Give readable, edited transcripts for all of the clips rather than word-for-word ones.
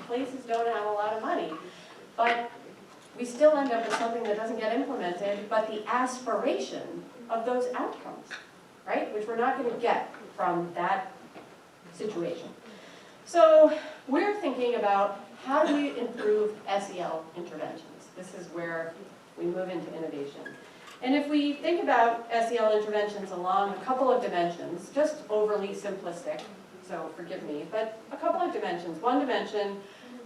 places don't have a lot of money. But we still end up with something that doesn't get implemented, but the aspiration of those outcomes, right? Which we're not going to get from that situation. So we're thinking about how do we improve SEL interventions? This is where we move into innovation. And if we think about SEL interventions along a couple of dimensions, just overly simplistic, so forgive me, but a couple of dimensions. One dimension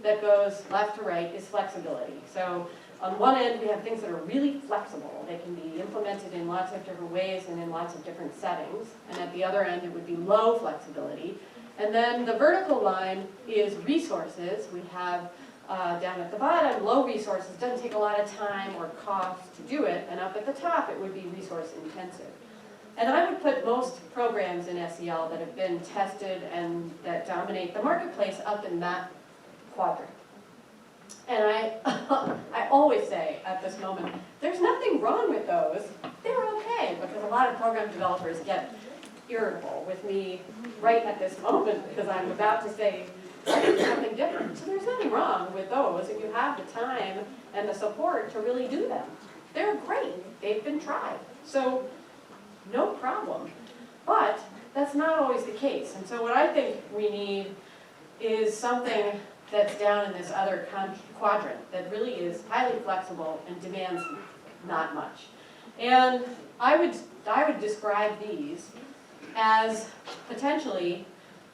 that goes left to right is flexibility. So on one end, we have things that are really flexible. They can be implemented in lots of different ways and in lots of different settings. And at the other end, it would be low flexibility. And then the vertical line is resources. We have down at the bottom, low resources, doesn't take a lot of time or cost to do it. And up at the top, it would be resource intensive. And I would put most programs in SEL that have been tested and that dominate the marketplace up in that quadrant. And I always say at this moment, there's nothing wrong with those. They're okay, because a lot of program developers get irritable with me right at this moment because I'm about to say something different. So there's nothing wrong with those if you have the time and the support to really do them. They're great. They've been tried. So no problem. But that's not always the case. And so what I think we need is something that's down in this other quadrant that really is highly flexible and demands not much. And I would describe these as potentially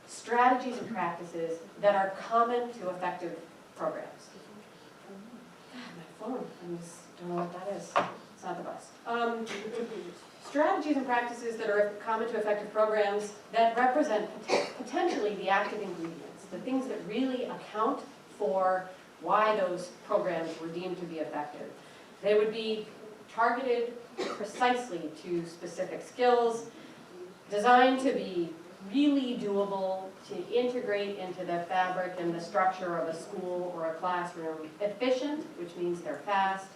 strategies and practices that are common to effective programs. My phone, I just don't know what that is. It's not the best. Strategies and practices that are common to effective programs that represent potentially the active ingredients, the things that really account for why those programs were deemed to be effective. They would be targeted precisely to specific skills, designed to be really doable, to integrate into the fabric and the structure of a school or a classroom, efficient, which means they're fast,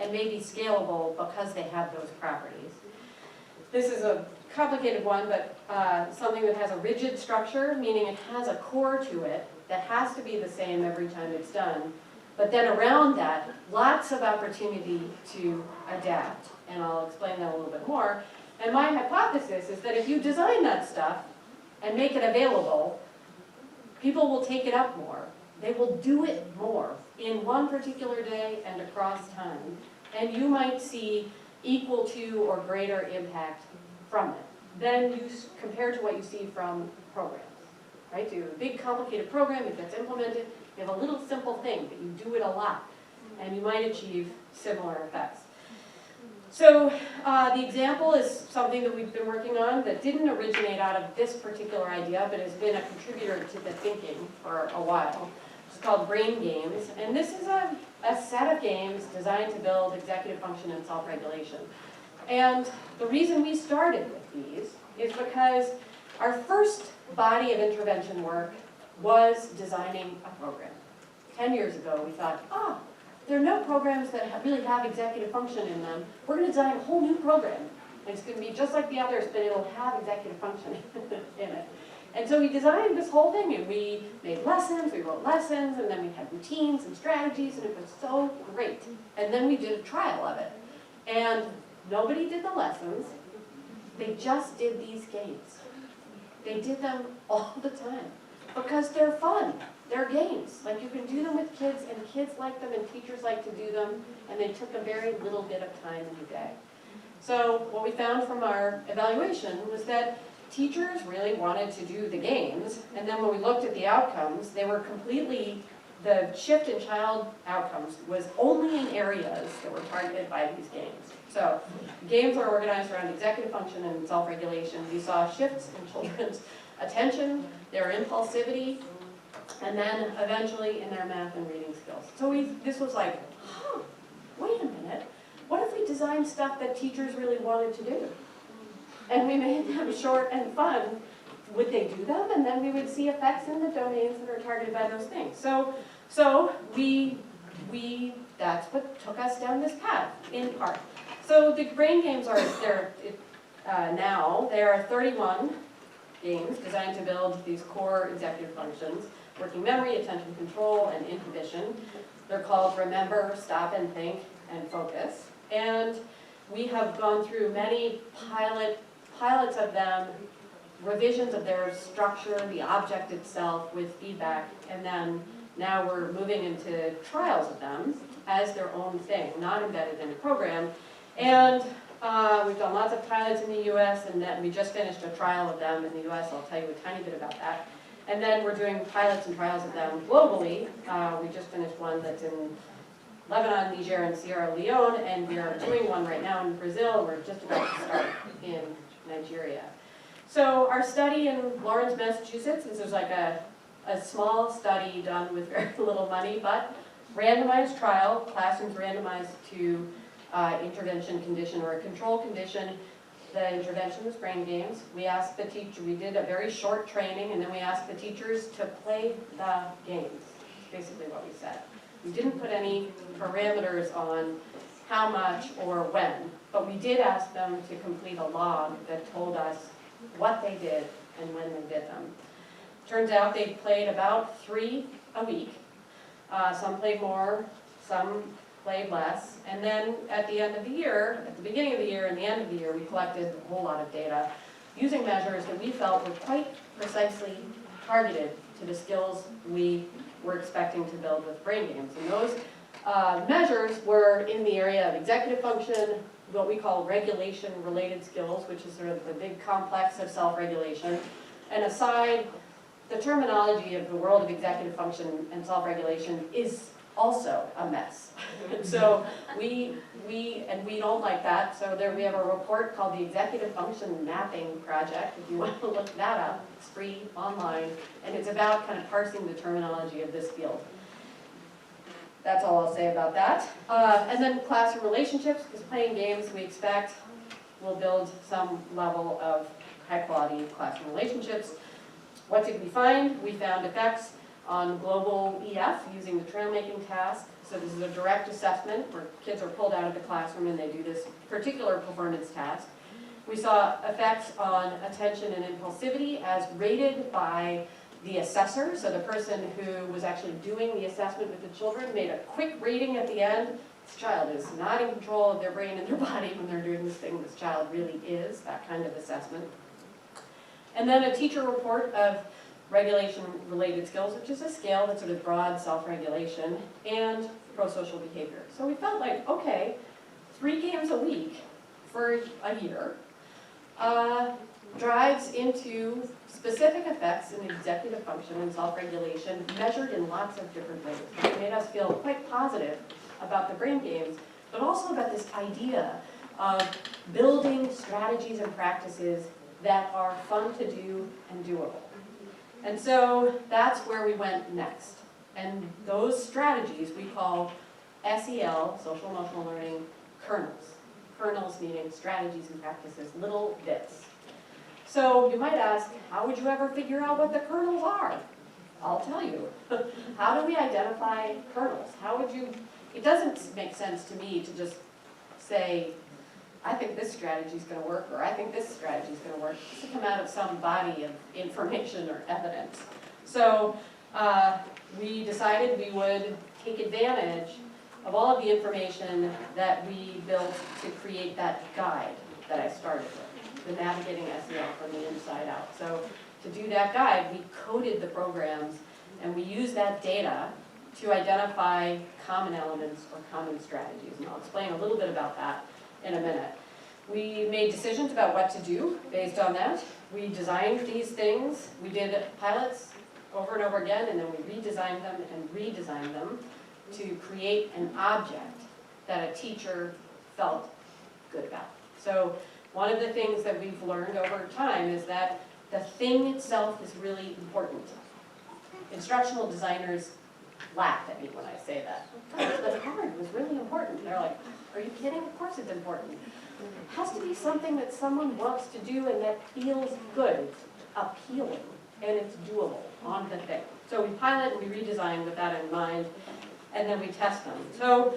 and maybe scalable because they have those properties. This is a complicated one, but something that has a rigid structure, meaning it has a core to it that has to be the same every time it's done. But then around that, lots of opportunity to adapt. And I'll explain that a little bit more. And my hypothesis is that if you design that stuff and make it available, people will take it up more. They will do it more in one particular day and across time. And you might see equal to or greater impact from it than you compared to what you see from programs. Right? So you have a big complicated program, it gets implemented, you have a little simple thing, but you do it a lot, and you might achieve similar effects. So the example is something that we've been working on that didn't originate out of this particular idea, but has been a contributor to the thinking for a while. It's called Brain Games, and this is a set of games designed to build executive function and self-regulation. And the reason we started with these is because our first body of intervention work was designing a program. 10 years ago, we thought, there are no programs that really have executive function in them. We're going to design a whole new program. And it's going to be just like the others, but it'll have executive function in it. And so we designed this whole thing, and we made lessons, we wrote lessons, and then we had routines and strategies, and it was so great. And then we did a trial of it. And nobody did the lessons. They just did these games. They did them all the time because they're fun. They're games. Like you can do them with kids, and kids like them, and teachers like to do them, and they took a very little bit of time in the day. So what we found from our evaluation was that teachers really wanted to do the games, and then when we looked at the outcomes, they were completely, the shift in child outcomes was only in areas that were targeted by these games. So games are organized around executive function and self-regulation. We saw shifts in children's attention, their impulsivity, and then eventually in their math and reading skills. So this was like, wait a minute, what if we designed stuff that teachers really wanted to do? And we made them short and fun. Would they do them? And then we would see effects in the domains that are targeted by those things. So that's what took us down this path, in part. So the brain games are, now, there are 31 games designed to build these core executive functions. working memory, attention control, and inhibition. They're called Remember, Stop and Think, and Focus. And we have gone through many pilots of them, revisions of their structure, the object itself with feedback, and then now we're moving into trials of them as their own thing, not embedded in a program. And we've done lots of pilots in the US, and then we just finished a trial of them in the US. I'll tell you a tiny bit about that. And then we're doing pilots and trials of them globally. We just finished one that's in Lebanon, Niger, and Sierra Leone, and we are doing one right now in Brazil. We're just about to start in Nigeria. So our study in Lawrence, Massachusetts, this is like a small study done with very little money, but randomized trial, classrooms randomized to intervention condition or a control condition. The intervention was brain games. We asked the teacher, we did a very short training, and then we asked the teachers to play the games. That's basically what we said. We didn't put any parameters on how much or when, but we did ask them to complete a log that told us what they did and when they did them. Turns out they played about 3 a week. Some played more, some played less. And then at the end of the year, at the beginning of the year and the end of the year, we collected a whole lot of data using measures that we felt were quite precisely targeted to the skills we were expecting to build with brain games. And those measures were in the area of executive function, what we call regulation-related skills, which is sort of the big complex of self-regulation. And aside, the terminology of the world of executive function and self-regulation is also a mess. And so we don't like that. So there we have a report called the Executive Function Mapping Project. If you want to look that up, it's free online, and it's about kind of parsing the terminology of this field. That's all I'll say about that. And then classroom relationships, because playing games we expect will build some level of high-quality classroom relationships. What did we find? We found effects on global EF using the trail-making task. So this is a direct assessment where kids are pulled out of the classroom and they do this particular performance task. We saw effects on attention and impulsivity as rated by the assessor. So the person who was actually doing the assessment with the children made a quick rating at the end. This child is not in control of their brain and their body when they're doing this thing. This child really is, that kind of assessment. And then a teacher report of regulation-related skills, which is a scale that's sort of broad self-regulation, and pro-social behavior. So we felt like, okay, 3 games a week for a year drives into specific effects in executive function and self-regulation measured in lots of different ways. It made us feel quite positive about the brain games, but also about this idea of building strategies and practices that are fun to do and doable. And so that's where we went next. And those strategies we call SEL, social emotional learning, kernels. Kernels meaning strategies and practices, little bits. So you might ask, how would you ever figure out what the kernels are? I'll tell you. How do we identify kernels? How would you, it doesn't make sense to me to just say, I think this strategy is going to work, or I think this strategy is going to work. It has to come out of some body of information or evidence. So we decided we would take advantage of all of the information that we built to create that guide that I started with, the Navigating SEL from the Inside Out. So to do that guide, we coded the programs, and we used that data to identify common elements or common strategies. And I'll explain a little bit about that in a minute. We made decisions about what to do based on that. We designed these things. We did pilots over and over again, and then we redesigned them and redesigned them to create an object that a teacher felt good about. So one of the things that we've learned over time is that the thing itself is really important. Instructional designers laugh at me when I say that. The card was really important. They're like, are you kidding? Of course it's important. It has to be something that someone wants to do and that feels good. It's appealing and it's doable on the thing. So we pilot and we redesign with that in mind, and then we test them. So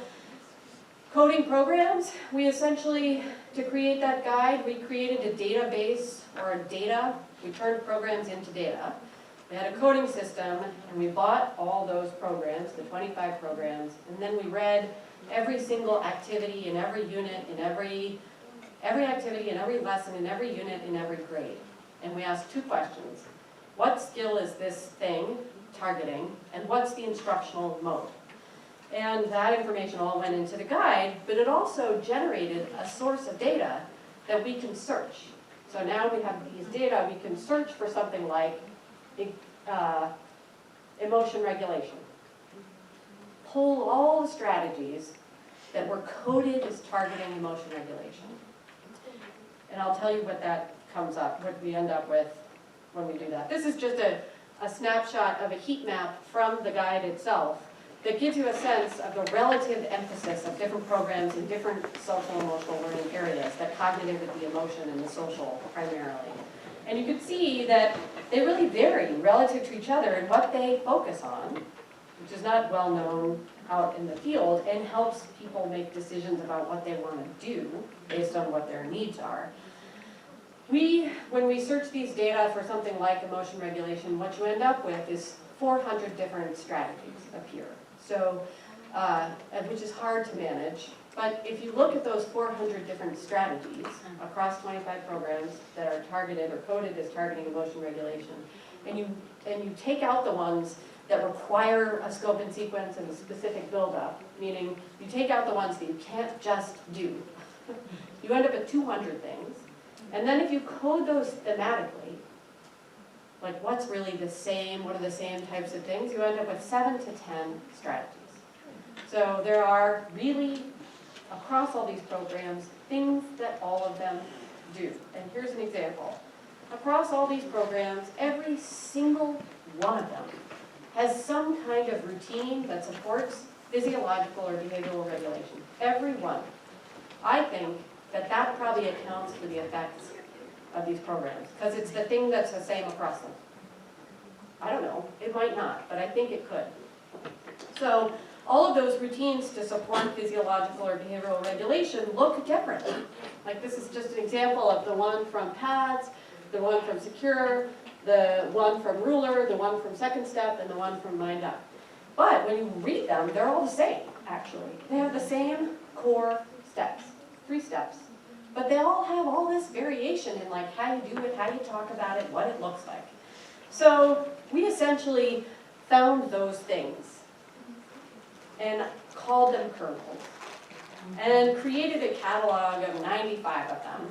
coding programs, we essentially, to create that guide, we created a database or a data. We turned programs into data. They had a coding system, and we bought all those programs, the 25 programs, and then we read every single activity in every unit, in every activity, in every lesson, in every unit, in every grade. And we asked 2 questions. What skill is this thing targeting, and what's the instructional mode? And that information all went into the guide, but it also generated a source of data that we can search. So now we have these data, we can search for something like emotion regulation. Pull all the strategies that were coded as targeting emotion regulation. And I'll tell you what that comes up, what we end up with when we do that. This is just a snapshot of a heat map from the guide itself that gives you a sense of the relative emphasis of different programs in different social and emotional learning areas, that cognitive with the emotion and the social primarily. And you can see that they really vary relative to each other in what they focus on, which is not well known out in the field, and helps people make decisions about what they want to do based on what their needs are. When we search these data for something like emotion regulation, what you end up with is 400 different strategies appear. So, which is hard to manage. But if you look at those 400 different strategies across 25 programs that are targeted or coded as targeting emotion regulation, and you take out the ones that require a scope and sequence and a specific build-up, meaning you take out the ones that you can't just do, you end up with 200 things. And then if you code those thematically, like what's really the same, what are the same types of things, you end up with 7 to 10 strategies. So there are really, across all these programs, things that all of them do. And here's an example. Across all these programs, every single one of them has some kind of routine that supports physiological or behavioral regulation. Every one. I think that probably accounts for the effects of these programs, because it's the thing that's the same across them. I don't know, it might not, but I think it could. So all of those routines to support physiological or behavioral regulation look different. Like this is just an example of the one from PADS, the one from Secure, the one from Ruler, the one from Second Step, and the one from Mind Up. But when you read them, they're all the same, actually. They have the same core steps, 3 steps. But they all have all this variation in like how you do it, how you talk about it, what it looks like. So we essentially found those things and called them kernels and created a catalog of 95 of them,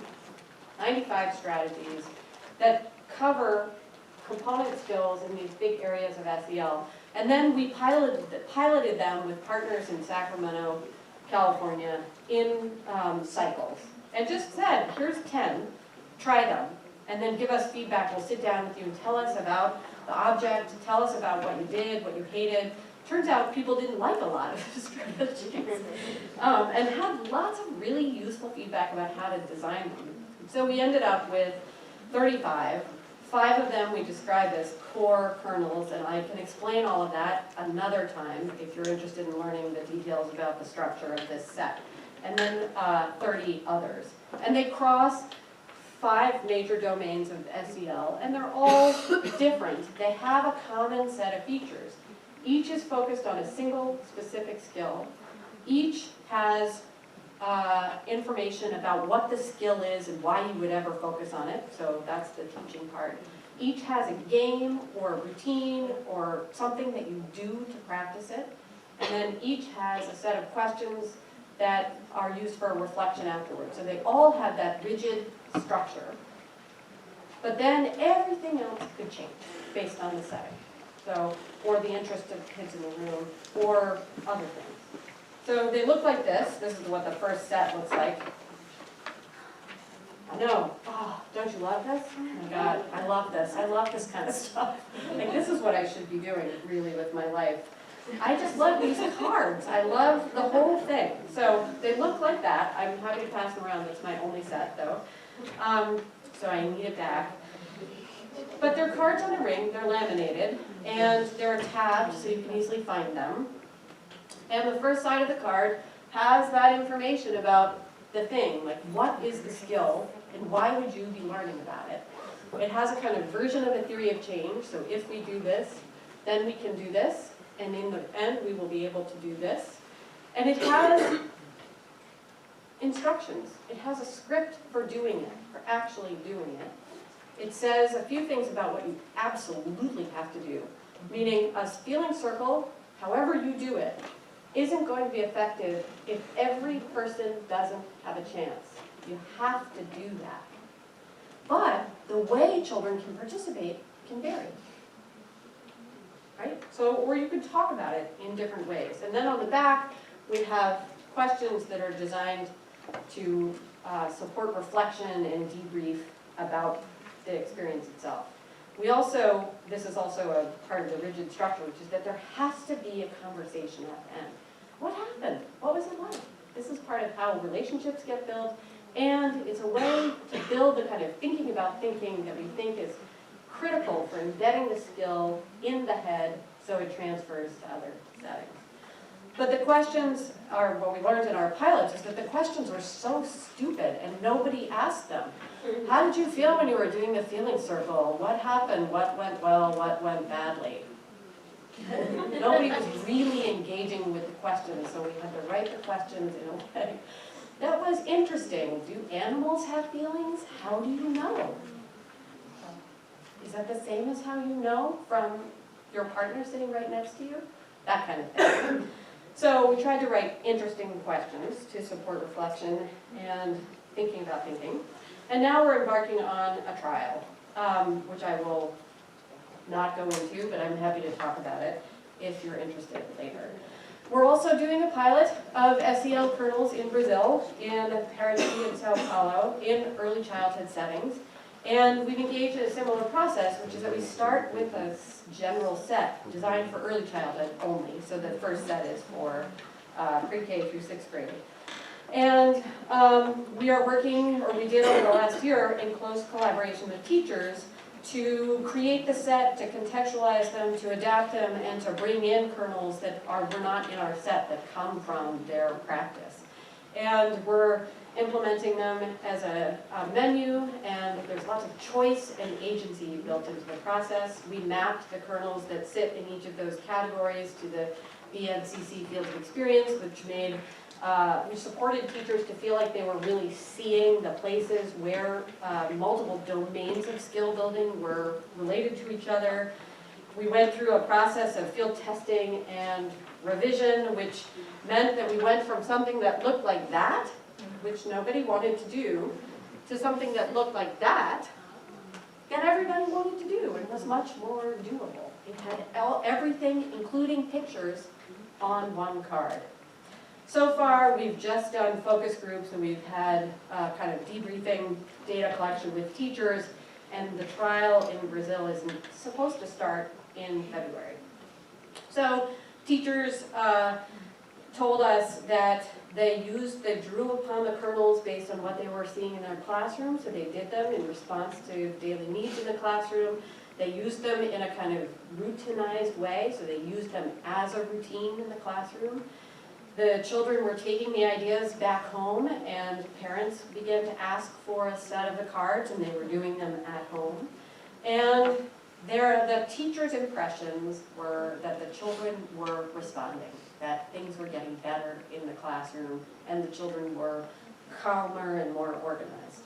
95 strategies that cover component skills in these big areas of SEL. And then we piloted them with partners in Sacramento, California, in cycles. And just said, here's 10, try them, and then give us feedback. We'll sit down with you and tell us about the object, tell us about what you did, what you hated. Turns out people didn't like a lot of the strategies, and had lots of really useful feedback about how to design them. So we ended up with 35. 5 of them we described as core kernels, and I can explain all of that another time if you're interested in learning the details about the structure of this set. And then 30 others. And they cross 5 major domains of SEL, and they're all different. They have a common set of features. Each is focused on a single specific skill. Each has information about what the skill is and why you would ever focus on it, so that's the teaching part. Each has a game or a routine or something that you do to practice it, and then each has a set of questions that are used for reflection afterwards. So they all have that rigid structure. But then everything else could change based on the setting. So, or the interest of kids in the room, or other things. So they look like this. This is what the first set looks like. I know. Oh, don't you love this? Oh my God, I love this. I love this kind of stuff. Like this is what I should be doing really with my life. I just love these cards. I love the whole thing. So they look like that. I'm happy to pass them around. That's my only set though. So I need it back. But they're cards on a ring. They're laminated. And they're tabbed so you can easily find them. And the first side of the card has that information about the thing. Like what is the skill and why would you be learning about it? It has a kind of version of a theory of change. So if we do this, then we can do this. And in the end, we will be able to do this. And it has instructions. It has a script for doing it, for actually doing it. It says a few things about what you absolutely have to do. Meaning a feeling circle, however you do it, isn't going to be effective if every person doesn't have a chance. You have to do that. But the way children can participate can vary. Right? So, or you could talk about it in different ways. And then on the back, we have questions that are designed to support reflection and debrief about the experience itself. We also, this is also a part of the rigid structure, which is that there has to be a conversation at the end. What happened? What was it like? This is part of how relationships get built, and it's a way to build the kind of thinking about thinking that we think is critical for embedding the skill in the head so it transfers to other settings. But the questions are, what we learned in our pilots is that the questions were so stupid and nobody asked them. How did you feel when you were doing the feeling circle? What happened? What went well? What went badly? Nobody was really engaging with the questions, so we had to write the questions in a way that was interesting. Do animals have feelings? How do you know? Is that the same as how you know from your partner sitting right next to you? That kind of thing. So we tried to write interesting questions to support reflection and thinking about thinking. And now we're embarking on a trial, which I will not go into, but I'm happy to talk about it if you're interested later. We're also doing a pilot of SEL kernels in Brazil, in Paraty and Sao Paulo, in early childhood settings. And we've engaged in a similar process, which is that we start with a general set designed for early childhood only. So the first set is for pre-K through 6th grade. And we are working, or we did over the last year, in close collaboration with teachers to create the set, to contextualize them, to adapt them, and to bring in kernels that were not in our set that come from their practice. And we're implementing them as a menu, and there's lots of choice and agency built into the process. We mapped the kernels that sit in each of those categories to the BNCC field of experience, which supported teachers to feel like they were really seeing the places where multiple domains of skill building were related to each other. We went through a process of field testing and revision, which meant that we went from something that looked like that, which nobody wanted to do, to something that looked like that everybody wanted to do. It was much more doable. It had everything, including pictures, on one card. So far, we've just done focus groups, and we've had kind of debriefing data collection with teachers, and the trial in Brazil is supposed to start in February. So teachers told us that they drew upon the kernels based on what they were seeing in their classroom, so they did them in response to daily needs in the classroom. They used them in a kind of routinized way, so they used them as a routine in the classroom. The children were taking the ideas back home, and parents began to ask for a set of the cards, and they were doing them at home. And the teachers' impressions were that the children were responding, that things were getting better in the classroom, and the children were calmer and more organized.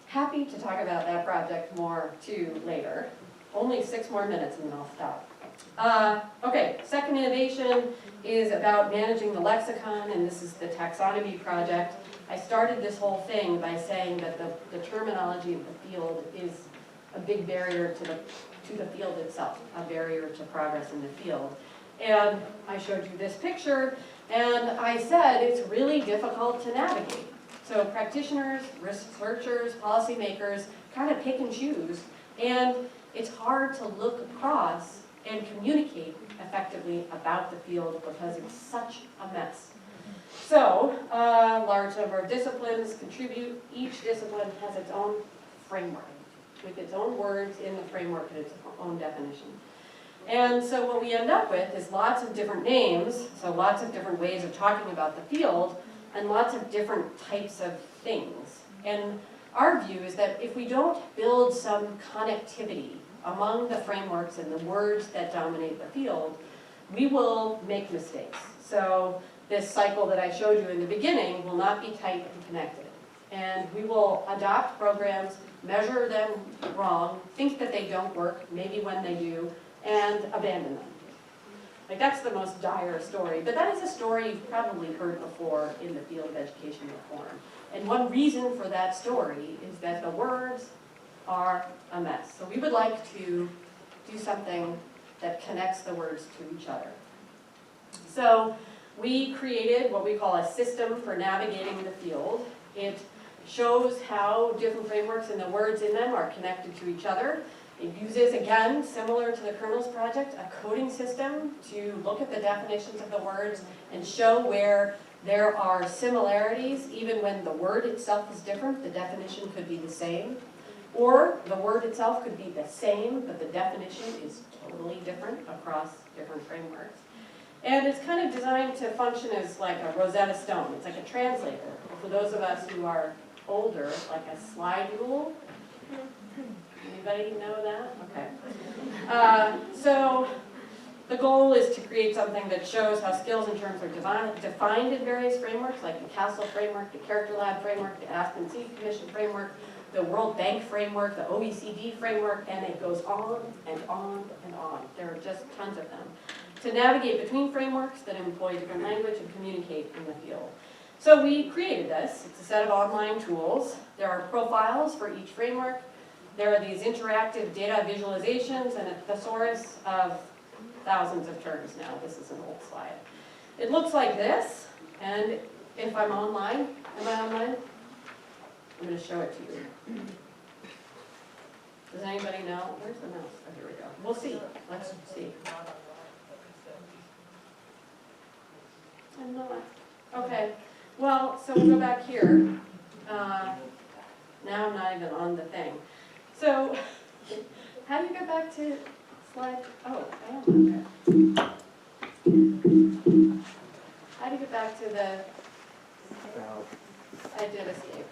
Happy to talk about that project more too later. Only 6 more minutes and then I'll stop. Okay, second innovation is about managing the lexicon, and this is the taxonomy project. I started this whole thing by saying that the terminology of the field is a big barrier to the field itself, a barrier to progress in the field. And I showed you this picture, and I said it's really difficult to navigate. So practitioners, researchers, policymakers kind of pick and choose, and it's hard to look across and communicate effectively about the field because it's such a mess. So, a large number of disciplines contribute. Each discipline has its own framework, with its own words in the framework and its own definition. And so what we end up with is lots of different names, so lots of different ways of talking about the field, and lots of different types of things. And our view is that if we don't build some connectivity among the frameworks and the words that dominate the field, we will make mistakes. So this cycle that I showed you in the beginning will not be tight and connected. And we will adopt programs, measure them wrong, think that they don't work, maybe when they do, and abandon them. Like, that's the most dire story, but that is a story you've probably heard before in the field of education reform. And one reason for that story is that the words are a mess. So we would like to do something that connects the words to each other. So we created what we call a system for navigating the field. It shows how different frameworks and the words in them are connected to each other. It uses, again, similar to the Kernels project, a coding system to look at the definitions of the words and show where there are similarities. Even when the word itself is different, the definition could be the same. Or the word itself could be the same, but the definition is totally different across different frameworks. And it's kind of designed to function as like a Rosetta Stone. It's like a translator. For those of us who are older, like a slide rule. Anybody know that? Okay. So the goal is to create something that shows how skills and terms are defined in various frameworks, like the CASEL framework, the Character Lab framework, the Aspen Seed Commission framework, the World Bank framework, the OECD framework, and it goes on and on and on. There are just tons of them. To navigate between frameworks that employ different language and communicate in the field. So we created this. It's a set of online tools. There are profiles for each framework. There are these interactive data visualizations and a thesaurus of thousands of terms now. This is an old slide. It looks like this, and if I'm online, am I online? I'm going to show it to you. Does anybody know? Where's the mouse? Oh, here we go. We'll see. Let's see. I'm not. Okay. Well, so we'll go back here. Now I'm not even on the thing. So, how do you get back to slide? Oh, I am on there. How do you get back to the? I did escape.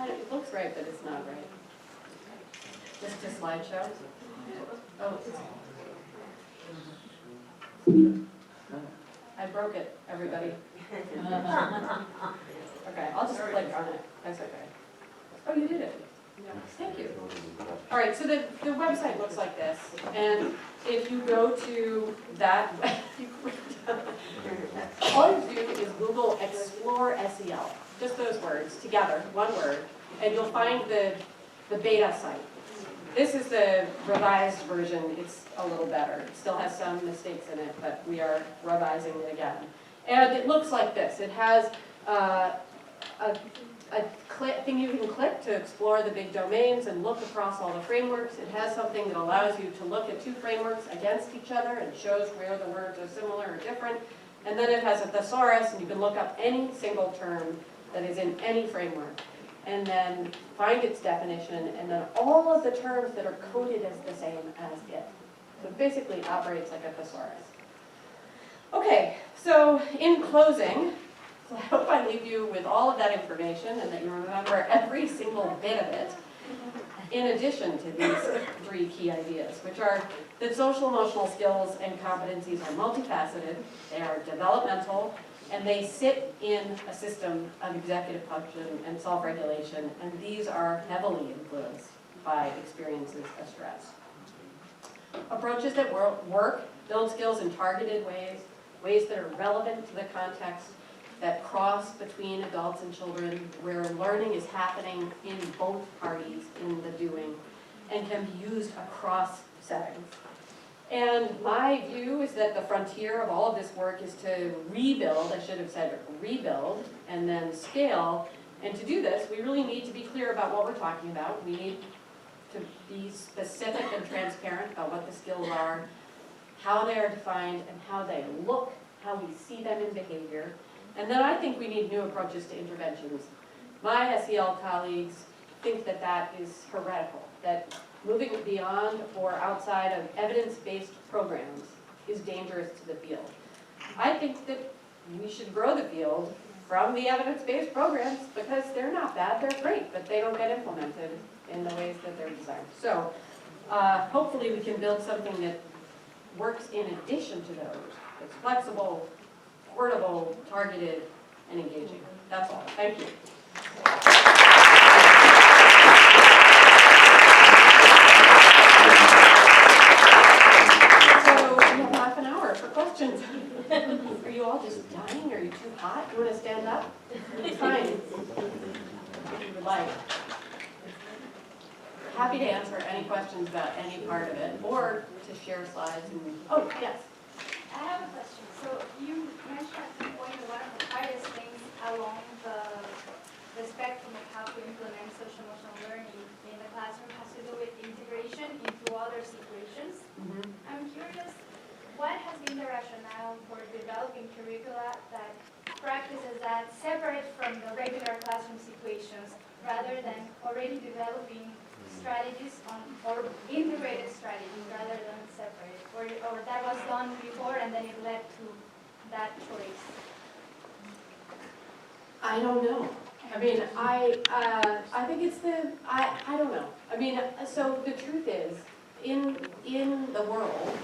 It looks right, but it's not right. Just a slideshow. Oh, I broke it, everybody. Okay, I'll just click on it. That's okay. Oh, you did it. Thank you. All right, so the website looks like this. And if you go to that, all you do is Google Explore SEL. Just those words together, one word. And you'll find the beta site. This is the revised version. It's a little better. It still has some mistakes in it, but we are revising it again. And it looks like this. It has a thing you can click to explore the big domains and look across all the frameworks. It has something that allows you to look at two frameworks against each other and shows where the words are similar or different. And then it has a thesaurus, and you can look up any single term that is in any framework and then find its definition, and then all of the terms that are coded as the same as it. So it basically operates like a thesaurus. Okay, so in closing, so I hope I leave you with all of that information and that you remember every single bit of it, in addition to these three key ideas, which are that social emotional skills and competencies are multifaceted, they are developmental, and they sit in a system of executive function and self-regulation, and these are heavily influenced by experiences of stress. Approaches that work, build skills in targeted ways, ways that are relevant to the context, that cross between adults and children, where learning is happening in both parties in the doing, and can be used across settings. And my view is that the frontier of all of this work is to rebuild, I should have said rebuild, and then scale. And to do this, we really need to be clear about what we're talking about. We need to be specific and transparent about what the skills are, how they are defined, and how they look, how we see them in behavior. And then I think we need new approaches to interventions. My SEL colleagues think that that is heretical, that moving beyond or outside of evidence-based programs is dangerous to the field. I think that we should grow the field from the evidence-based programs because they're not bad, they're great, but they don't get implemented in the ways that they're designed. So hopefully we can build something that works in addition to those. It's flexible, portable, targeted, and engaging. That's all. Thank you. So we have half an hour for questions. Are you all just dying? Are you too hot? You want to stand up? It's fine. If you would like. Happy to answer any questions about any part of it, or to share slides. And, oh, yes. I have a question. So you mentioned at some point that one of the hardest things along the spectrum of how to implement social emotional learning in the classroom has to do with integration into other situations. Mm-hmm. I'm curious, what has been the rationale for developing curricula that practices that separate from the regular classroom situations rather than already developing strategies or integrated strategies rather than separate, or that was done before and then it led to that choice? I don't know. I mean, I think it's I don't know. I mean, so the truth is, in the world,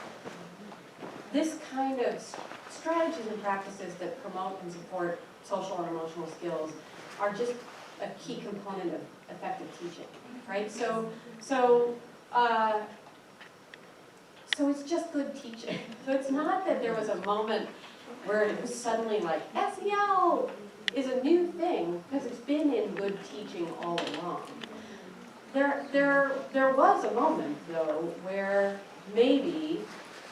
this kind of strategies and practices that promote and support social and emotional skills are just a key component of effective teaching, right? So it's just good teaching. So it's not that there was a moment where it was suddenly like, SEL is a new thing, because it's been in good teaching all along. There was a moment, though, where maybe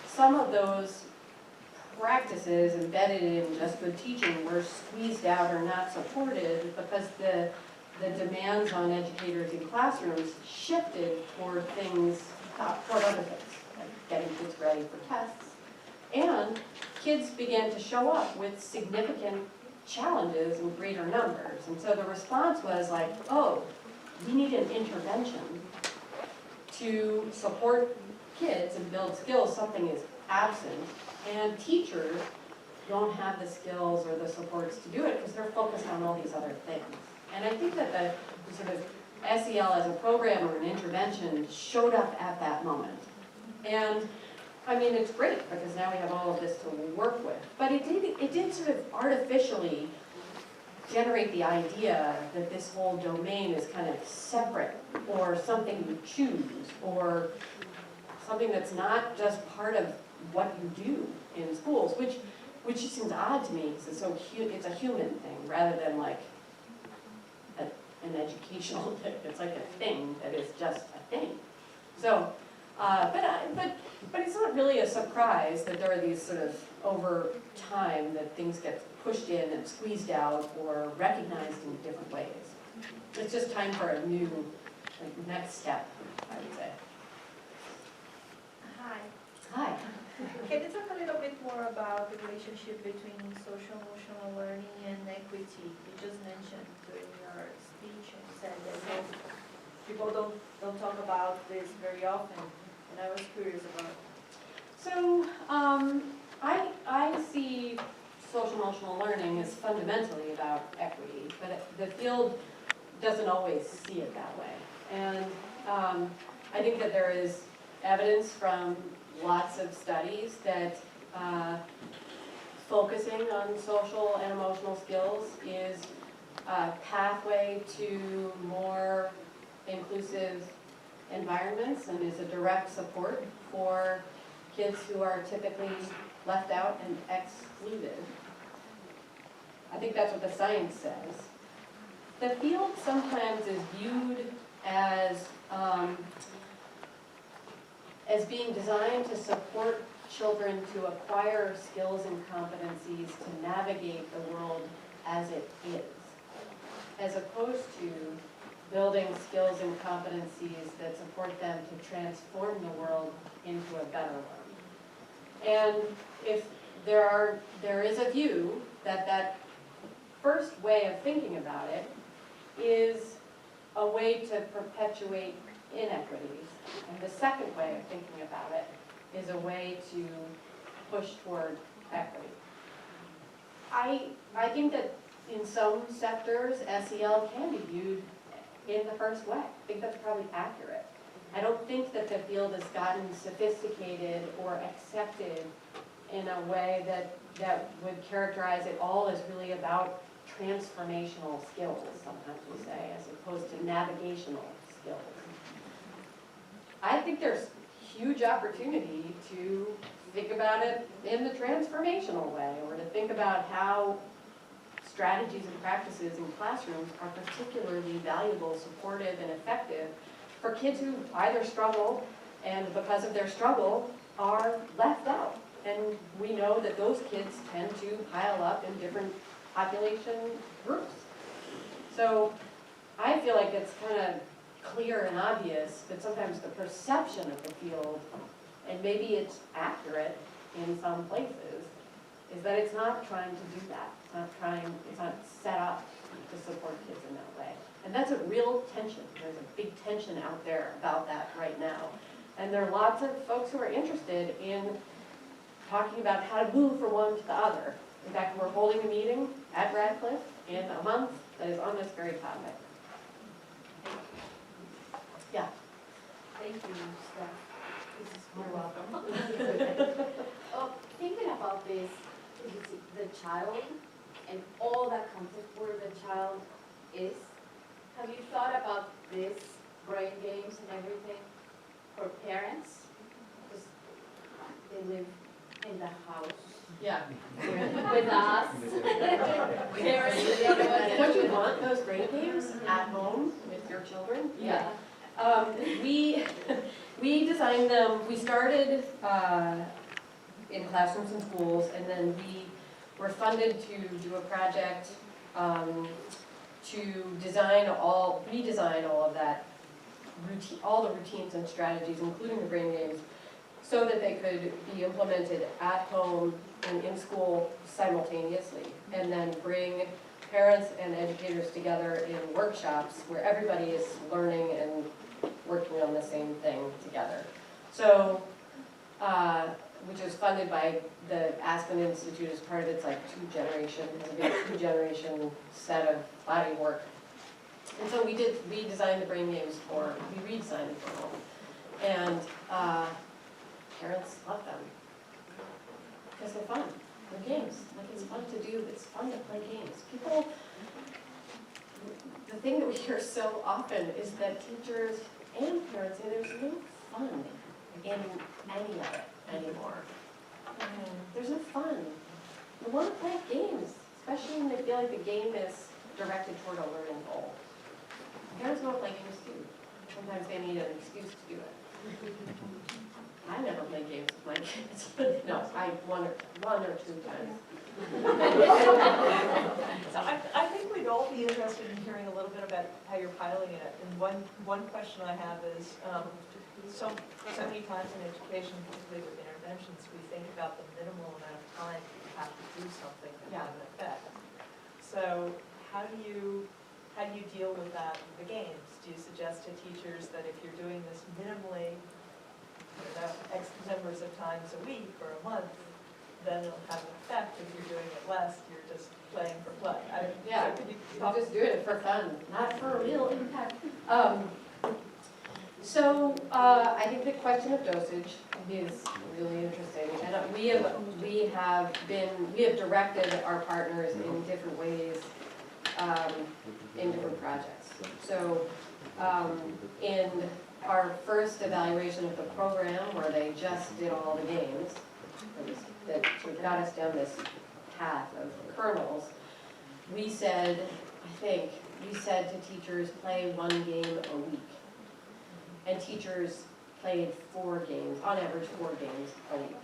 some of those practices embedded in just good teaching were squeezed out or not supported because the demands on educators in classrooms shifted toward other things, like getting kids ready for tests. And kids began to show up with significant challenges in greater numbers. And so the response was like, oh, we need an intervention to support kids and build skills. Something is absent. And teachers don't have the skills or the supports to do it because they're focused on all these other things. And I think that the sort of SEL as a program or an intervention showed up at that moment. And I mean, it's great because now we have all of this to work with. But it did sort of artificially generate the idea that this whole domain is kind of separate or something you choose or something that's not just part of what you do in schools, which just seems odd to me because it's a human thing rather than like an educational thing. It's like a thing that is just a thing. So, but it's not really a surprise that there are these sort of over time that things get pushed in and squeezed out or recognized in different ways. It's just time for a new next step, I would say. Hi. Hi. Can you talk a little bit more about the relationship between social emotional learning and equity? You just mentioned during your speech and said that people don't talk about this very often, and I was curious about it. So I see social emotional learning as fundamentally about equity, but the field doesn't always see it that way. And I think that there is evidence from lots of studies that focusing on social and emotional skills is a pathway to more inclusive environments and is a direct support for kids who are typically left out and excluded. I think that's what the science says. The field sometimes is viewed as being designed to support children to acquire skills and competencies to navigate the world as it is, as opposed to building skills and competencies that support them to transform the world into a better one. And if there is a view that first way of thinking about it is a way to perpetuate inequities. And the second way of thinking about it is a way to push toward equity. I think that in some sectors, SEL can be viewed in the first way. I think that's probably accurate. I don't think that the field has gotten sophisticated or accepted in a way that would characterize it all as really about transformational skills, sometimes we say, as opposed to navigational skills. I think there's huge opportunity to think about it in the transformational way, or to think about how strategies and practices in classrooms are particularly valuable, supportive, and effective for kids who either struggle and because of their struggle are left out. And we know that those kids tend to pile up in different population groups. So I feel like it's kind of clear and obvious, but sometimes the perception of the field, and maybe it's accurate in some places, is that it's not trying to do that. It's not set up to support kids in that way. And that's a real tension. There's a big tension out there about that right now. And there are lots of folks who are interested in talking about how to move from one to the other. In fact, we're holding a meeting at Radcliffe in a month that is on this very topic. Yeah. Thank you, Steph. You're welcome. Thinking about this, the child and all that concept where the child is, have you thought about this, brain games and everything, for parents? Because they live in the house Yeah. with us. Parents, the other ones. Don't you want those brain games at home with your children? Yeah. We designed them, we started in classrooms and schools, and then we were funded to do a project to redesign all of that, all the routines and strategies, including the brain games, so that they could be implemented at home and in school simultaneously, and then bring parents and educators together in workshops where everybody is learning and working on the same thing together. So, which is funded by the Aspen Institute as part of its like two-generation set of body work. And so we redesigned the brain games we redesigned it for home. And parents love them because they're fun. They're games. Like, it's fun to do. It's fun to play games. People, the thing that we hear so often is that teachers and parents say there's no fun in any of it anymore. There's no fun. They want to play games, especially when they feel like the game is directed toward a learning goal. Parents want to play games too. Sometimes they need an excuse to do it. I never play games with my kids. No, one or two times. So I think we'd all be interested in hearing a little bit about how you're piloting it. And one question I have is, so many times in education, particularly with interventions, we think about the minimal amount of time you have to do something to have an effect. So how do you deal with that in the games? Do you suggest to teachers that if you're doing this minimally, X numbers of times a week or a month, then it'll have an effect? If you're doing it less, you're just playing for fun. Yeah, so could you I'm talk just doing it for fun, not for a real impact. I think the question of dosage is really interesting, and we have directed our partners in different ways in different projects. So in our first evaluation of the program, where they just did all the games, that sort of got us down this path of kernels, we said to teachers, play one game a week. And teachers played 4 games, on average 4 games a week.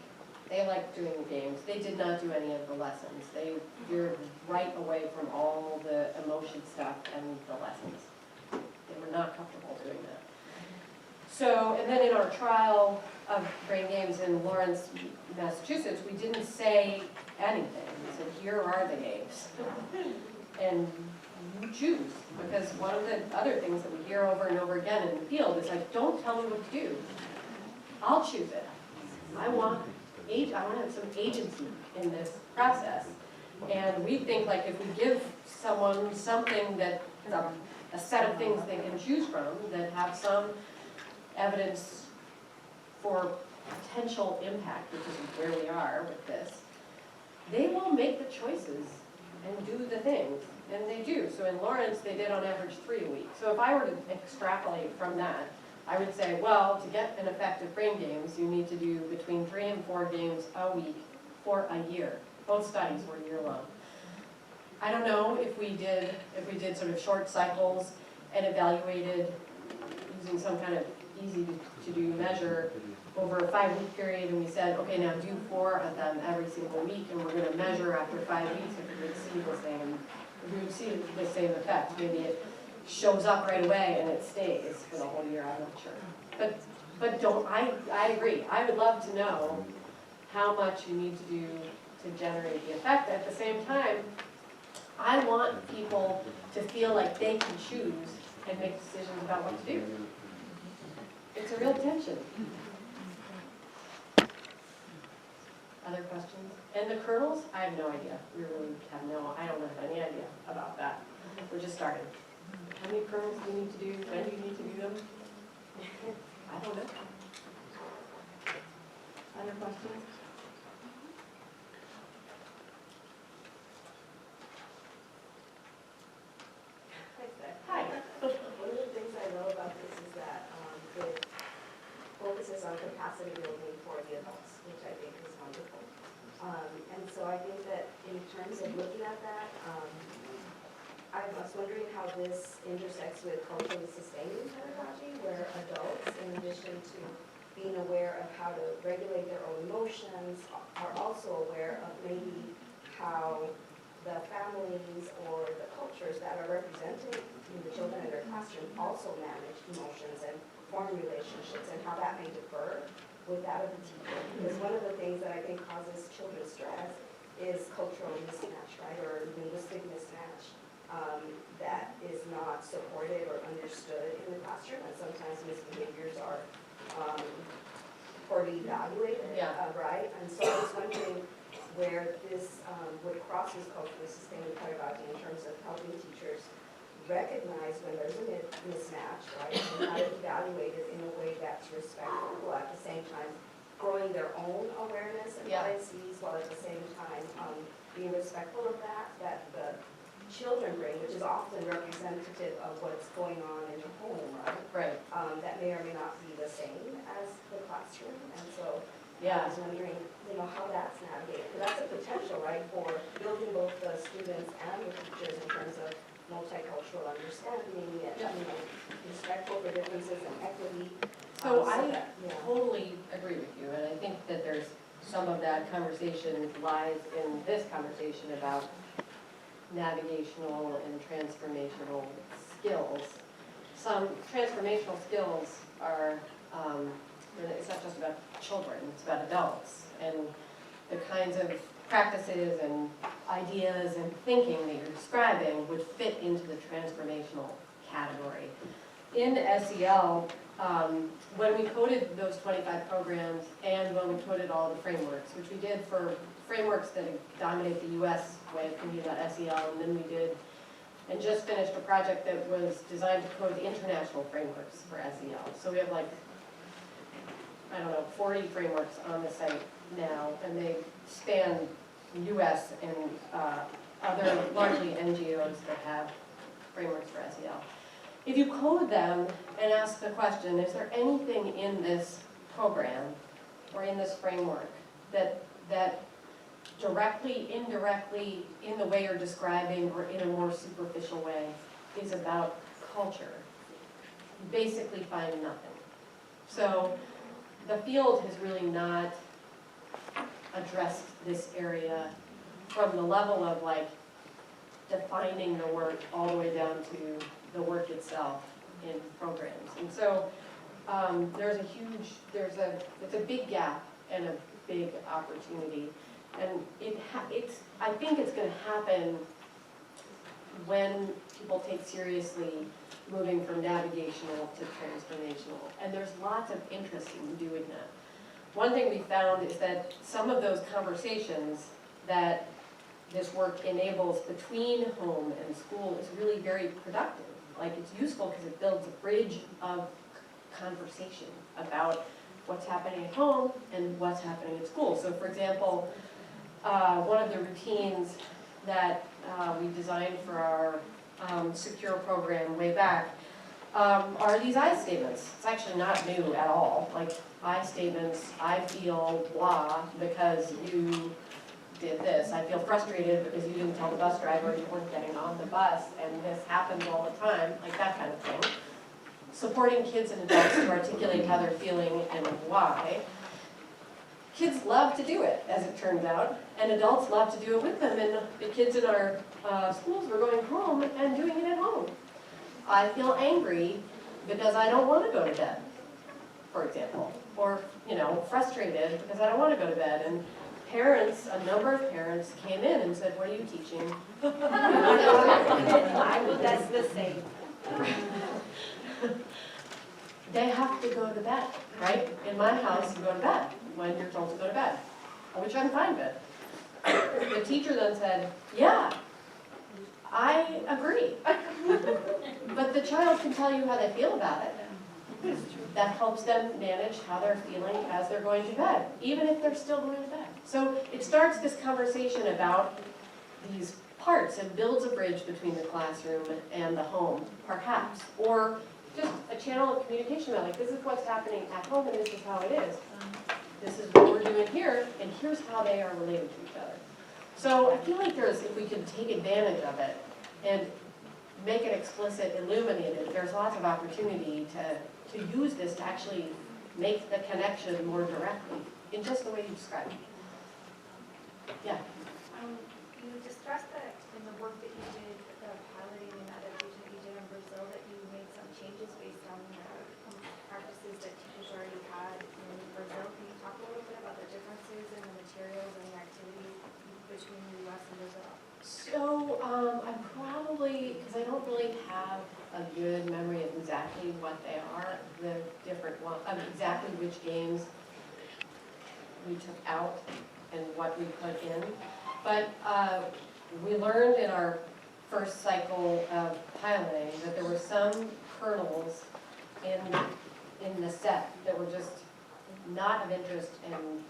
They liked doing the games. They did not do any of the lessons. They veered right away from all the emotion stuff and the lessons. They were not comfortable doing that. So, and then in our trial of brain games in Lawrence, Massachusetts, we didn't say anything. We said, here are the games. And you choose. Because one of the other things that we hear over and over again in the field is like, don't tell me what to do. I'll choose it. I want to have some agency in this process. And we think like if we give someone something that, a set of things they can choose from that have some evidence for potential impact, which is where we are with this, they will make the choices and do the things, and they do. So in Lawrence, they did on average 3 a week. So if I were to extrapolate from that, I would say, well, to get an effective brain games, you need to do between 3 and 4 games a week for a year. Both studies were year-long. I don't know if we did sort of short cycles and evaluated using some kind of easy to do measure over a 5-week period, and we said, okay, now do 4 of them every single week, and we're going to measure after 5 weeks if we would see the same effect. Maybe it shows up right away and it stays for the whole year. I'm not sure. But don't I agree. I would love to know how much you need to do to generate the effect. At the same time, I want people to feel like they can choose and make decisions about what to do. It's a real tension. Other questions? And the kernels, I have no idea. We really I don't have any idea about that. We're just starting. How many kernels do you need to do? When do you need to do them? I don't know. Other questions? Hi. One of the things I know about this is that it focuses on capacity building for the adults, which I think is wonderful. And so I think that in terms of looking at that, I was wondering how this intersects with culturally sustaining pedagogy, where adults, in addition to being aware of how to regulate their own emotions, are also aware of maybe how the families or the cultures that are represented in the children in their classroom also manage emotions and form relationships, and how that may differ with that of the teacher. Because one of the things that I think causes children stress is cultural mismatch, right, or linguistic mismatch that is not supported or understood in the classroom, and sometimes misbehaviors are poorly evaluated, right? And so I was wondering where this would cross this culturally sustained pedagogy in terms of helping teachers recognize when there's a mismatch, right, and how to evaluate it in a way that's respectful, at the same time growing their own awareness and biases, while at the same time being respectful of that the children bring, which is often representative of what's going on in the home, right? Right. That may or may not be the same as the classroom, and so I was wondering, how that's navigated. Because that's a potential, right, for building both the students and the teachers in terms of multicultural understanding and respectful for differences and equity. So I totally agree with you, and I think that there's some of that conversation lies in this conversation about navigational and transformational skills. Some transformational skills are, it's not just about children, it's about adults, and the kinds of practices and ideas and thinking that you're describing would fit into the transformational category. In SEL, when we coded those 25 programs and when we coded all the frameworks, which we did for frameworks that dominate the US way of thinking about SEL, and then we did and just finished a project that was designed to code the international frameworks for SEL. So we have 40 frameworks on the site now, and they span US and other largely NGOs that have frameworks for SEL. If you code them and ask the question, is there anything in this program or in this framework that directly, indirectly, in the way you're describing or in a more superficial way is about culture, you basically find nothing. So the field has really not addressed this area from the level of defining the work all the way down to the work itself in programs. And so it's a big gap and a big opportunity. And I think it's going to happen when people take seriously moving from navigational to transformational. And there's lots of interest in doing that. One thing we found is that some of those conversations that this work enables between home and school is really very productive. Like, it's useful because it builds a bridge of conversation about what's happening at home and what's happening at school. So for example, one of the routines that we designed for our secure program way back are these I statements. It's actually not new at all. Like, I statements, I feel blah because you did this. I feel frustrated because you didn't tell the bus driver you weren't getting on the bus, and this happens all the time, like that kind of thing. Supporting kids and adults to articulate how they're feeling and why. Kids love to do it, as it turns out, and adults love to do it with them, and the kids in our schools were going home and doing it at home. I feel angry because I don't want to go to bed, for example, or, you know, frustrated because I don't want to go to bed. And parents, a number of parents came in and said, what are you teaching? That's the same. They have to go to bed, right? In my house, you go to bed when you're told to go to bed, which I'm fine with. The teacher then said, yeah, I agree. But the child can tell you how they feel about it. That helps them manage how they're feeling as they're going to bed, even if they're still going to bed. So it starts this conversation about these parts and builds a bridge between the classroom and the home, perhaps. Or just a channel of communication about, like, this is what's happening at home and this is how it is. This is what we're doing here, and here's how they are related to each other. So I feel like if we can take advantage of it and make it explicit, illuminated, there's lots of opportunity to use this to actually make the connection more directly in just the way you described it. Yeah. You discussed that in the work that you did, the piloting and adaptation that you did in Brazil, that you made some changes based on practices that teachers already had in Brazil. Can you talk a little bit about the differences in the materials and the activities between the U.S. and Brazil? So I'm probably, because I don't really have a good memory of exactly what they are, the different ones, exactly which games we took out and what we put in. But we learned in our first cycle of piloting that there were some kernels in the set that were just not of interest and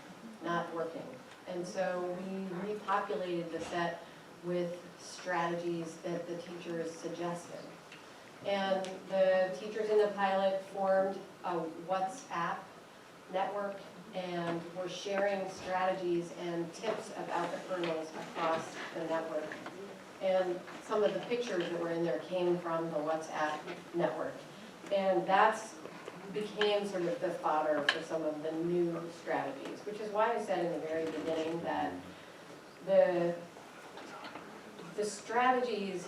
not working. And so we repopulated the set with strategies that the teachers suggested. And the teachers in the pilot formed a WhatsApp network and were sharing strategies and tips about the kernels across the network. And some of the pictures that were in there came from the WhatsApp network. And that's became sort of the fodder for some of the new strategies, which is why I said in the very beginning that the strategies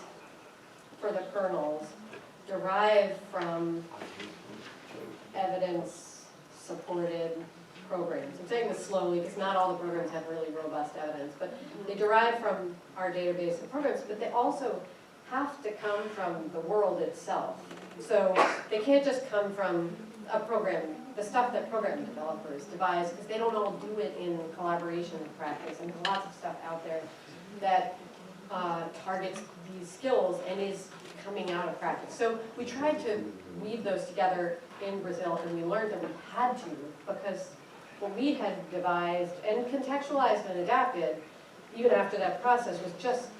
for the kernels derive from evidence-supported programs. I'm saying this slowly because not all the programs have really robust evidence, but they derive from our database of programs, but they also have to come from the world itself. So they can't just come from a program, the stuff that program developers devise, because they don't all do it in collaboration and practice, and there's lots of stuff out there that targets these skills and is coming out of practice. So we tried to weave those together in Brazil, and we learned that we had to, because what we had devised and contextualized and adapted, even after that process, was just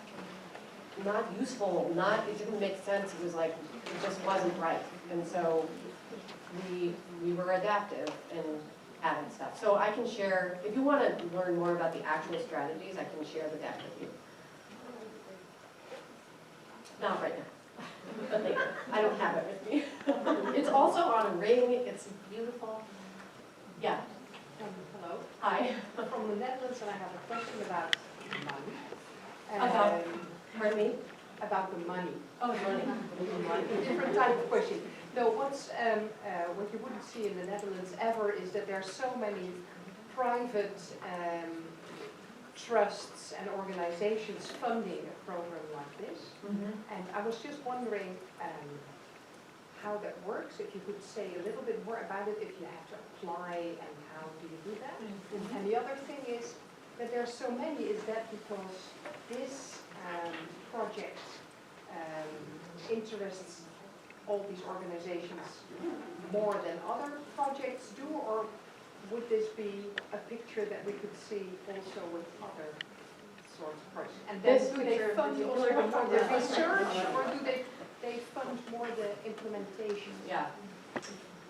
not useful, it didn't make sense, it was like, it just wasn't right. And so we were adaptive and added stuff. So I can share, if you want to learn more about the actual strategies, I can share the deck with you. Not right now, but later. I don't have it with me. It's also on a ring, it's beautiful. Yeah. Hello, Hi. I'm from the Netherlands, and I have a question about money. About? Pardon me? About the money. Oh, money. Different type of question. No, what you wouldn't see in the Netherlands ever is that there are so many private trusts and organizations funding a program like this. And I was just wondering how that works, if you could say a little bit more about it, if you have to apply and how do you do that. And the other thing is, But there are so many, is that because this project interests all these organizations more than other projects do, or would this be a picture that we could see also with other sorts of projects? And then This do they picture in fund also particular? more the research, or do they fund more the implementation? Yeah.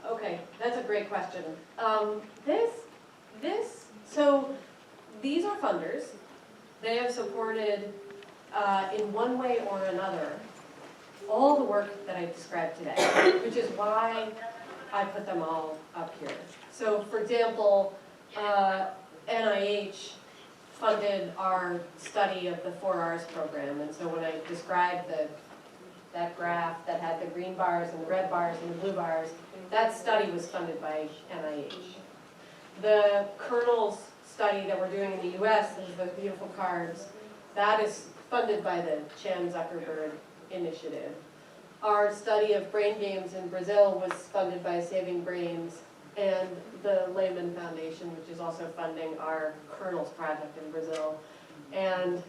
Okay, that's a great question. So these are funders. They have supported, in one way or another, all the work that I described today, which is why I put them all up here. So for example, NIH funded our study of the 4Rs program, and so when I described that graph that had the green bars and the red bars and the blue bars, that study was funded by NIH. The kernels study that we're doing in the US, those beautiful cards, that is funded by the Chan Zuckerberg Initiative. Our study of brain games in Brazil was funded by Saving Brains and the Lehman Foundation, which is also funding our kernels project in Brazil. And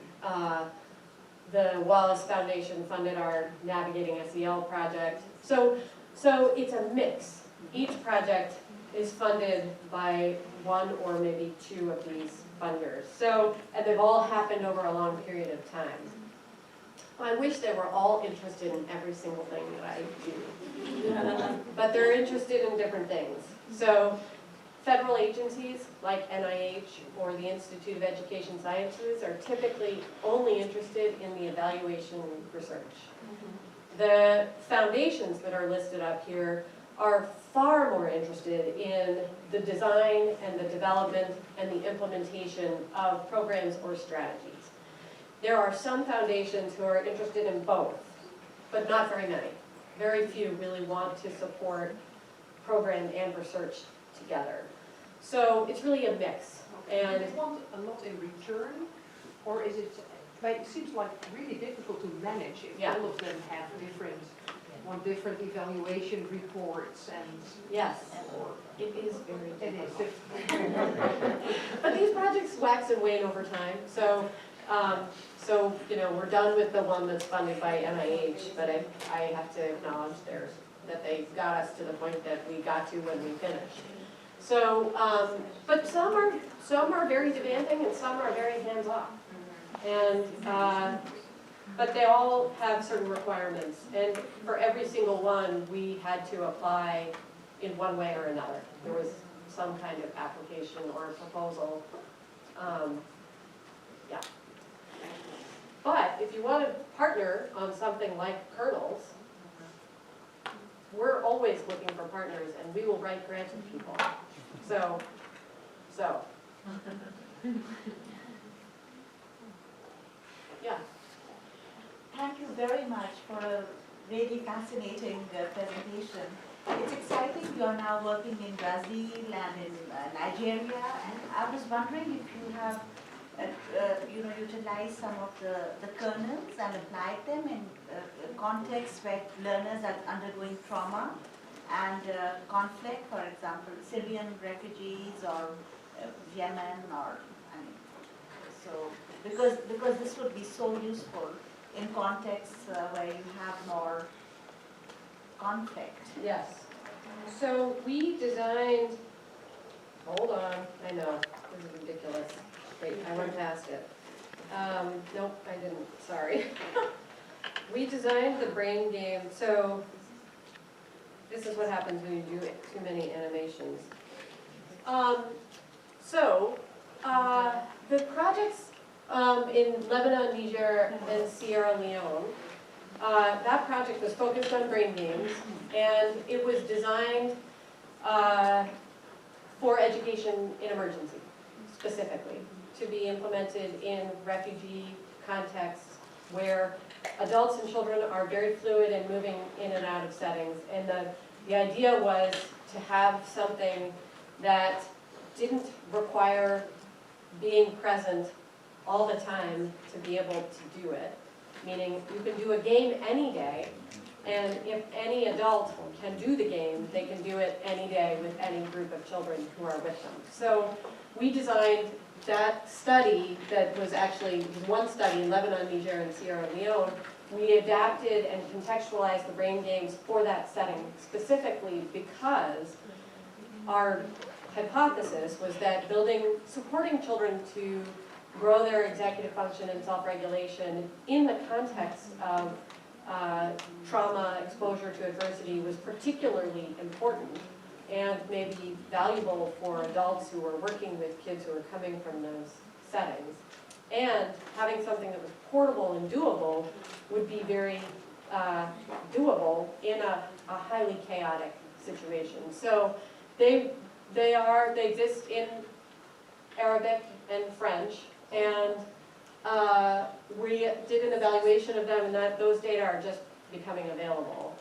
the Wallace Foundation funded our Navigating SEL project. So it's a mix. Each project is funded by one or maybe two of these funders. And they've all happened over a long period of time. I wish they were all interested in every single thing that I do. But they're interested in different things. So federal agencies like NIH or the Institute of Education Sciences are typically only interested in the evaluation research. The foundations that are listed up here are far more interested in the design and the development and the implementation of programs or strategies. There are some foundations who are interested in both, but not very many. Very few really want to support program and research together. So it's really a mix. And do they want a lot in return, or is it, but it seems like really difficult to manage if Yeah. all of them have different evaluation reports and. Yes, Or it is very it is difficult. difficult. But these projects wax and wane over time. So we're done with the one that's funded by NIH, but I have to acknowledge that they got us to the point that we got to when we finished. So, but some are very demanding and some are very hands-off. And, but they all have certain requirements. And for every single one, we had to apply in one way or another. There was some kind of application or proposal. Yeah. But if you want to partner on something like kernels, we're always looking for partners, and we will write grants with people. So. Yeah. Thank you very much for a really fascinating presentation. It's exciting you are now working in Brazil and in Nigeria, and I was wondering if you have utilized some of the kernels and applied them in contexts where learners are undergoing trauma and conflict, for example, Syrian refugees or Yemen, or so because this would be so useful in contexts where you have more conflict. Yes. So we designed, hold on, I know, this is ridiculous. Wait, I went past it. Nope, I didn't, sorry. We designed the brain game, so this is what happens when you do too many animations. The projects in Lebanon, Niger, and Sierra Leone, that project was focused on brain games, and it was designed for education in emergency, specifically, to be implemented in refugee contexts where adults and children are very fluid and moving in and out of settings. And the idea was to have something that didn't require being present all the time to be able to do it. Meaning you can do a game any day And if any adult can do the game, they can do it any day with any group of children who are with them. So we designed that study that was actually one study in Lebanon, Niger, and Sierra Leone. We adapted and contextualized the brain games for that setting specifically because our hypothesis was that supporting children to grow their executive function and self-regulation in the context of trauma, exposure to adversity was particularly important and maybe valuable for adults who were working with kids who were coming from those settings. And having something that was portable and doable would be very doable in a highly chaotic situation. So they exist in Arabic and French, and we did an evaluation of them, and those data are just becoming available.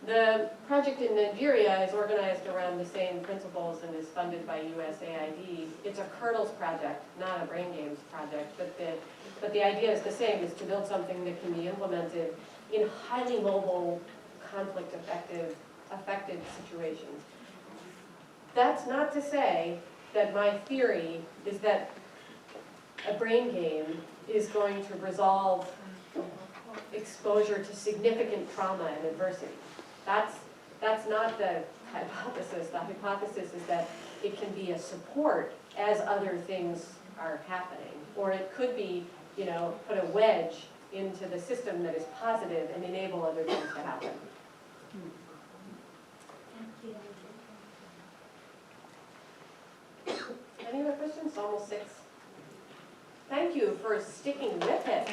The project in Nigeria is organized around the same principles and is funded by USAID. It's a kernels project, not a brain games project, but the idea is the same, is to build something that can be implemented in highly mobile, affected situations. That's not to say that my theory is that a brain game is going to resolve exposure to significant trauma and adversity. That's not the hypothesis. The hypothesis is that it can be a support as other things are happening. Or it could be, put a wedge into the system that is positive and enable other things to happen. Any other questions? Almost 6. Thank you for sticking with it.